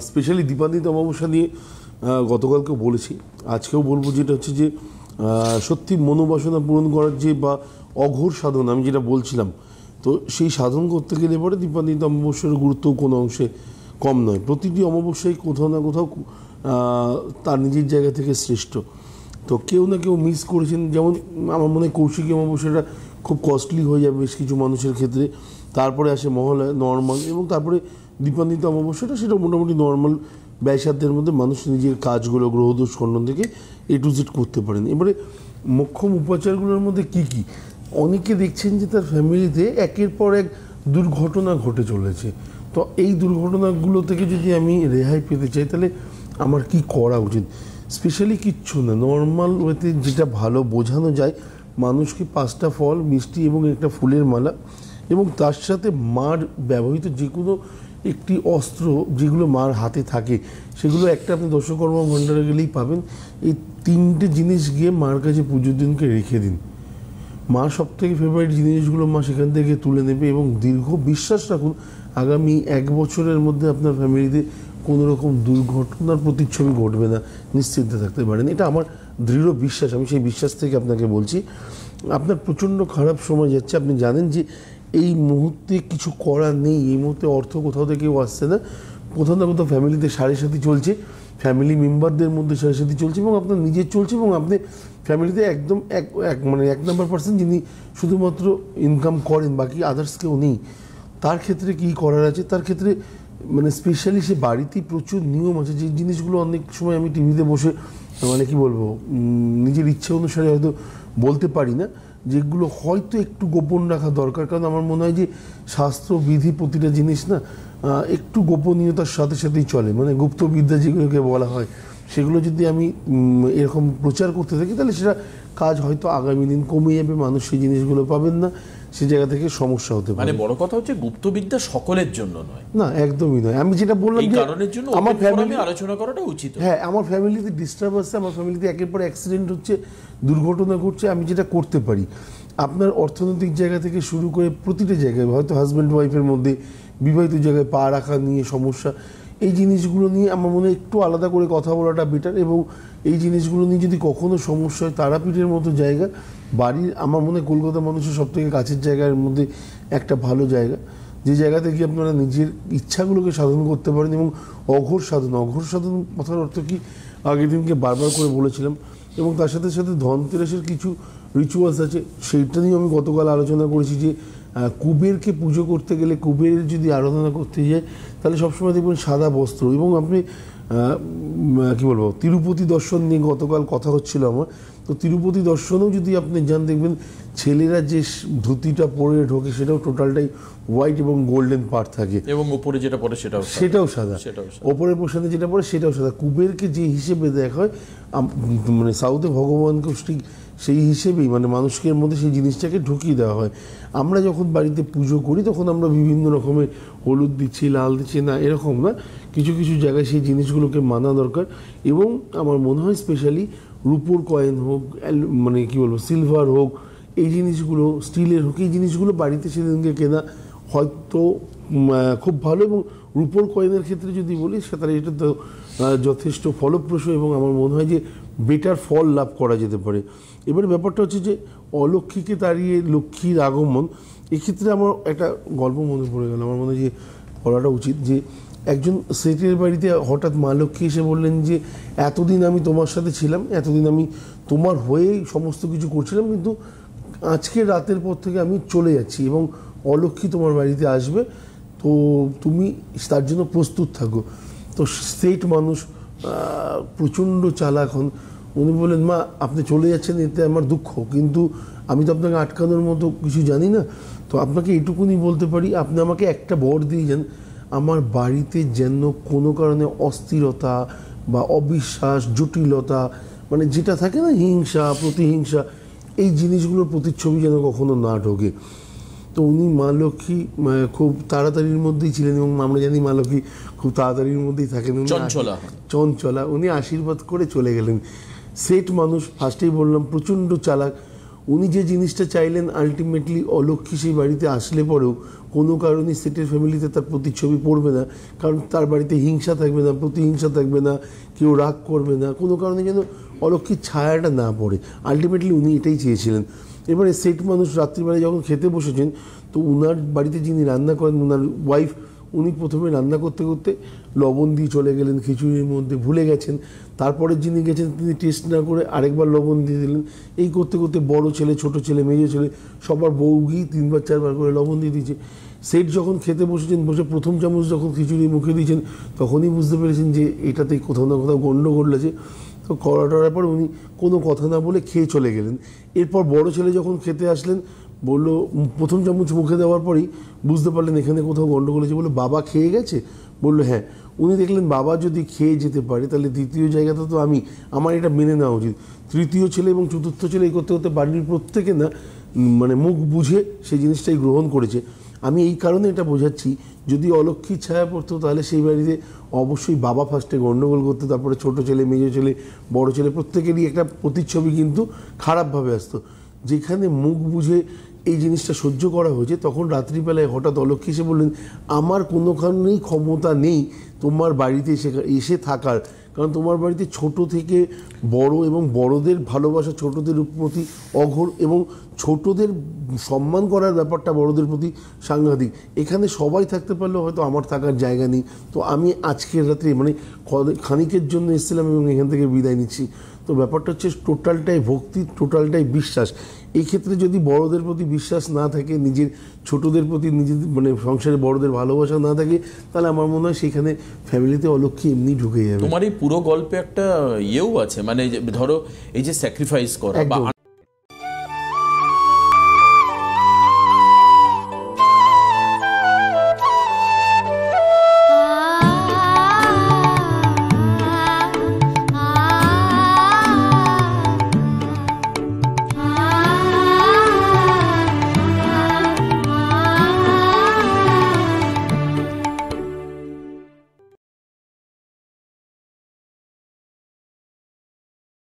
Specially Dipanwita অমাবস্যা নিয়ে গতকালকেও বলেছি, আজকেও বলবো, যেটা হচ্ছে যে সত্যি মনোবাসনা পূরণ করার যে বা অঘোর সাধন আমি যেটা বলছিলাম, তো সেই সাধন করতে গেলে পরে দীপান্বিতা অমাবস্যার গুরুত্ব কোনো অংশে কম নয়। প্রতিটি অমাবস্যায় কোথাও না কোথাও তার নিজের জায়গা থেকে শ্রেষ্ঠ। তো কেউ না কেউ মিস করেছেন, যেমন আমার মনে হয় কৌশিকী অমাবস্যাটা খুব কস্টলি হয়ে যাবে বেশ কিছু মানুষের ক্ষেত্রে, তারপরে আসে মহালয়া নর্মাল, এবং তারপরে দীপান্বিতা অমাবস্যাটা সেটা মোটামুটি নর্মাল ব্যয়সাধ্যের মধ্যে মানুষ নিজের কাজগুলো গ্রহদোষ খণ্ডন থেকে A to Z করতে পারেন। এবারে মোক্ষম উপাচারগুলোর মধ্যে কি কি, অনেকে দেখছেন যে তার ফ্যামিলিতে একের পর এক দুর্ঘটনা ঘটে চলেছে। তো এই দুর্ঘটনাগুলো থেকে যদি আমি রেহাই পেতে চাই তাহলে আমার কি করা উচিত? স্পেশালি কিচ্ছু না, নর্মাল ওয়েতে যেটা ভালো বোঝানো যায়, মানুষকে 5টা ফল, মিষ্টি এবং একটা ফুলের মালা, এবং তার সাথে মার ব্যবহৃত যে কোনো একটি অস্ত্র যেগুলো মার হাতে থাকে সেগুলো একটা আপনি দশকর্মা ভাণ্ডারে গেলেই পাবেন। এই 3টে জিনিস গিয়ে মার কাছে পুজোর দিনকে রেখে দিন। মা সব থেকে ফেভারিট জিনিসগুলো মা সেখান থেকে তুলে নেবে, এবং দীর্ঘ বিশ্বাস রাখুন আগামী 1 বছরের মধ্যে আপনার ফ্যামিলিতে কোনো রকম দুর্ঘটনার প্রতিচ্ছবি ঘটবে না, নিশ্চিন্তে থাকতে পারেন। এটা আমার দৃঢ় বিশ্বাস, আমি সেই বিশ্বাস থেকে আপনাকে বলছি। আপনার প্রচণ্ড খারাপ সময় যাচ্ছে, আপনি জানেন যে এই মুহূর্তে কিছু করার নেই, এই মুহূর্তে অর্থ কোথাও থেকেও আসছে না, কোথাও না কোথাও ফ্যামিলিতে সাথী চলছে, ফ্যামিলি মেম্বারদের মধ্যে সাথী চলছে, এবং আপনার নিজের চলছে, এবং আপনি ফ্যামিলিতে একদম মানে 1 নম্বর পার্সন যিনি শুধুমাত্র ইনকাম করেন, বাকি আদার্স কেউ নেই। তার ক্ষেত্রে কী করার আছে? তার ক্ষেত্রে মানে স্পেশালি সে বাড়িতেই প্রচুর নিয়ম আছে, যে জিনিসগুলো অনেক সময় আমি টিভিতে বসে মানে কি বলবো, নিজের ইচ্ছে অনুসারে হয়তো বলতে পারি না, যেগুলো হয়তো একটু গোপন রাখা দরকার। কারণ আমার মনে হয় যে শাস্ত্র বিধি প্রতিটা জিনিস না একটু গোপনীয়তার সাথে সাথেই চলে, মানে গুপ্তবিদ্যা যেগুলোকে বলা হয়, সেগুলো যদি আমি এরকম প্রচার করতে থাকি তাহলে সেটা কাজ হয়তো আগামী দিন কমে যাবে, মানুষ সেই জিনিসগুলো পাবেন না, সে জায়গা থেকে সমস্যা হতে পারে। মানে বড় কথা হচ্ছে গুপ্তবিদ্যা সকলের জন্য নয়। না, একদমই নয়। আমি যেটা বললাম এই কারণের জন্য আমার ফ্যামিলি আলোচনা করাটা উচিত। হ্যাঁ, আমার ফ্যামিলিতে ডিস্টার্ব আছে, আমার ফ্যামিলিতে একের পর অ্যাক্সিডেন্ট হচ্ছে, দুর্ঘটনা ঘটছে, আমি যেটা করতে পারি আপনার অর্থনৈতিক জায়গা থেকে শুরু করে প্রতিটা জায়গায়, হয়তো হাজব্যান্ড ওয়াইফের মধ্যে বিবাহিত জায়গায় পা রাখা নিয়ে সমস্যা, এই জিনিসগুলো নিয়ে আমার মনে হয় একটু আলাদা করে কথা বলাটা বেটার। এবং এই জিনিসগুলো নিয়ে যদি কখনো সমস্যা হয়, তারাপীঠের মতো জায়গা বাড়ির, আমার মনে হয় কলকাতা মানুষের সবথেকে কাছের জায়গার মধ্যে একটা ভালো জায়গা, যে জায়গাতে গিয়ে আপনারা নিজের ইচ্ছাগুলোকে সাধন করতে পারেন। এবং অঘোর সাধন কথার অর্থ কি আগের দিনকে বারবার করে বলেছিলাম। এবং তার সাথে সাথে ধনতেরাসের কিছু রিচুয়ালস আছে, সেইটা নিয়ে আমি গতকাল আলোচনা করেছি যে কুবেরকে পুজো করতে গেলে, কুবেরের যদি আরাধনা করতে যায় তাহলে সবসময় দেখবেন সাদা বস্ত্র। এবং আপনি কী বলবো, তিরুপতি দর্শন নিয়ে গতকাল কথা হচ্ছিল আমার, তো তিরুপতি দর্শনেও যদি আপনি যান দেখবেন ছেলেরা যে ধুতিটা পরে ঢোকে সেটাও টোটালটাই হোয়াইট এবং গোল্ডেন পার্ট থাকে, এবং উপরে যেটা পরে সেটাও সাদা, ওপরের পোশাকে যেটা পরে সেটাও সাদা। কুবেরকে যে হিসেবে দেখা হয়, মানে সাউথে ভগবানকে ঠিক সেই হিসেবেই মানে মানুষের মধ্যে সেই জিনিসটাকে ঢুকিয়ে দেওয়া হয়। আমরা যখন বাড়িতে পুজো করি তখন আমরা বিভিন্ন রকমের হলুদ দিচ্ছি, লাল দিচ্ছি, না এরকম না, কিছু কিছু জায়গায় সেই জিনিসগুলোকে মানা দরকার। এবং আমার মনে হয় স্পেশালি রূপোর কয়েন হোক, মানে কী বলবো, সিলভার হোক, এই জিনিসগুলো, স্টিলের হোক, এই জিনিসগুলো বাড়িতে সেদিনকে কেনা হয়তো খুব ভালো। এবং রূপোর কয়েনের ক্ষেত্রে যদি বলি সেটা এটা তো যথেষ্ট ফলপ্রসূ, এবং আমার মনে হয় যে বেটার ফল লাভ করা যেতে পারে। এবারে ব্যাপারটা হচ্ছে যে অলক্ষ্মীকে তাড়িয়ে লক্ষ্মীর আগমন, এক্ষেত্রে আমার একটা গল্প মনে পড়ে গেল, আমার মনে হয় যে বলাটা উচিত। যে একজন সেটের বাড়িতে হঠাৎ মা লক্ষ্মী এসে বললেন যে এতদিন আমি তোমার সাথে ছিলাম, এতদিন আমি তোমার হয়েই সমস্ত কিছু করছিলাম, কিন্তু আজকে রাতের পর থেকে আমি চলে যাচ্ছি এবং অলক্ষ্মী তোমার বাড়িতে আসবে, তো তুমি তার জন্য প্রস্তুত থাকো। তো সেট মানুষ প্রচণ্ড চালাক হন, উনি বললেন মা আপনি চলে যাচ্ছেন এতে আমার দুঃখ, কিন্তু আমি তো আপনাকে আটকানোর মতো কিছু জানি না, তো আপনাকে এটুকুনি বলতে পারি আপনি আমাকে একটা বর দিয়ে যান, আমার বাড়িতে যেন কোনো কারণে অস্থিরতা বা অবিশ্বাস, জটিলতা, মানে যেটা থাকে না হিংসা, প্রতিহিংসা, এই জিনিসগুলোর প্রতিচ্ছবি যেন কখনো না ঢোকে। তো উনি মা লক্ষ্মী খুব তাড়াতাড়ির মধ্যেই ছিলেন, এবং আমরা জানি মা লক্ষ্মী খুব তাড়াতাড়ির মধ্যেই থাকেন, চঞ্চলা, উনি আশীর্বাদ করে চলে গেলেন। সেট মানুষ, ফার্স্টেই বললাম প্রচণ্ড চালাক, উনি যে জিনিসটা চাইলেন আলটিমেটলি অলক্ষ্মী সেই বাড়িতে আসলে পরেও কোনো কারণে সেটের ফ্যামিলিতে তার প্রতিচ্ছবি পড়বে না, কারণ তার বাড়িতে হিংসা থাকবে না, প্রতিহিংসা থাকবে না, কেউ রাগ করবে না, কোনো কারণে যেন অলক্ষ্মীর ছায়াটা না পড়ে। আলটিমেটলি উনি এটাই চেয়েছিলেন। এবারে সেট মানুষ রাত্রিবেলায় যখন খেতে বসেছেন, তো উনার বাড়িতে যিনি রান্না করেন, উনার ওয়াইফ, উনি প্রথমে রান্না করতে করতে লবণ দিয়ে চলে গেলেন খিচুড়ির মধ্যে, ভুলে গেছেন। তারপরে যিনি গেছেন তিনি টেস্ট না করে আরেকবার লবণ দিয়ে দিলেন। এই করতে করতে বড় ছেলে, ছোট ছেলে, মেজো ছেলে সবার বউগি 3বার 4বার করে লবণ দিয়ে দিয়েছে। সেট যখন খেতে বসেছেন, বসে প্রথম চামচ যখন খিচুড়ি মুখে দিয়েছেন, তখনই বুঝতে পেরেছেন যে এটাতেই কোথাও না কোথাও গণ্ডগোল আছে। তো করার পর উনি কোনো কথা না বলে খেয়ে চলে গেলেন। এরপর বড় ছেলে যখন খেতে আসলেন, বললো, প্রথম চামচ মুখে দেওয়ার পরেই বুঝতে পারলেন এখানে কোথাও গণ্ডগোল আছে। বললো, বাবা খেয়ে গেছে? বললো, হ্যাঁ। উনি দেখলেন বাবা যদি খেয়ে যেতে পারে, তাহলে দ্বিতীয় জায়গাটা তো আমার এটা মেনে নেওয়া উচিত। তৃতীয় ছেলে এবং চতুর্থ ছেলে এই করতে করতে বাড়ির প্রত্যেকে না মানে মুখ বুঝে সেই জিনিসটাই গ্রহণ করেছে। আমি এই কারণে এটা বোঝাচ্ছি, যদি অলক্ষ্মীর ছায়া পড়তো তাহলে সেই বাড়িতে অবশ্যই বাবা ফার্স্টে গণ্ডগোল করতো, তারপরে ছোট ছেলে, মেজো ছেলে, বড় ছেলে, প্রত্যেকেরই একটা প্রতিচ্ছবি কিন্তু খারাপভাবে আসতো। যেখানে মুখ বুঝে এই জিনিসটা সহ্য করা হয়েছে, তখন রাত্রিবেলায় হঠাৎ অলক্ষ্মী এসে বললেন, আমার কোনোখানেই ক্ষমতা নেই তোমার বাড়িতে এসে থাকার, কারণ তোমার বাড়িতে ছোট থেকে বড় এবং বড়দের ভালোবাসা ছোটদের প্রতি অঘোর, এবং ছোটদের সম্মান করার ব্যাপারটা বড়দের প্রতি সাংঘাতিক। এখানে সবাই থাকতে পারলেও হয়তো আমার থাকার জায়গা নেই। তো আমি আজকের রাত্রে মানে খানিকের জন্য এসেছিলাম এবং এখান থেকে বিদায় নিচ্ছি। তো ব্যাপারটা হচ্ছে টোটালটাই ভক্তি, টোটালটাই বিশ্বাস। এই ক্ষেত্রে যদি বড়দের প্রতি বিশ্বাস না থাকে, নিজের ছোটদের প্রতি নিজেদের মানে সংসারে বড়দের ভালোবাসা না থাকে, তাহলে আমার মনে হয় সেখানে ফ্যামিলিতে অলক্ষ্মী এমনি ঢুকে যাবে। তোমার এই পুরো গল্পে একটা ইয়েও আছে, মানে ধরো এই যে স্যাক্রিফাইস করা বা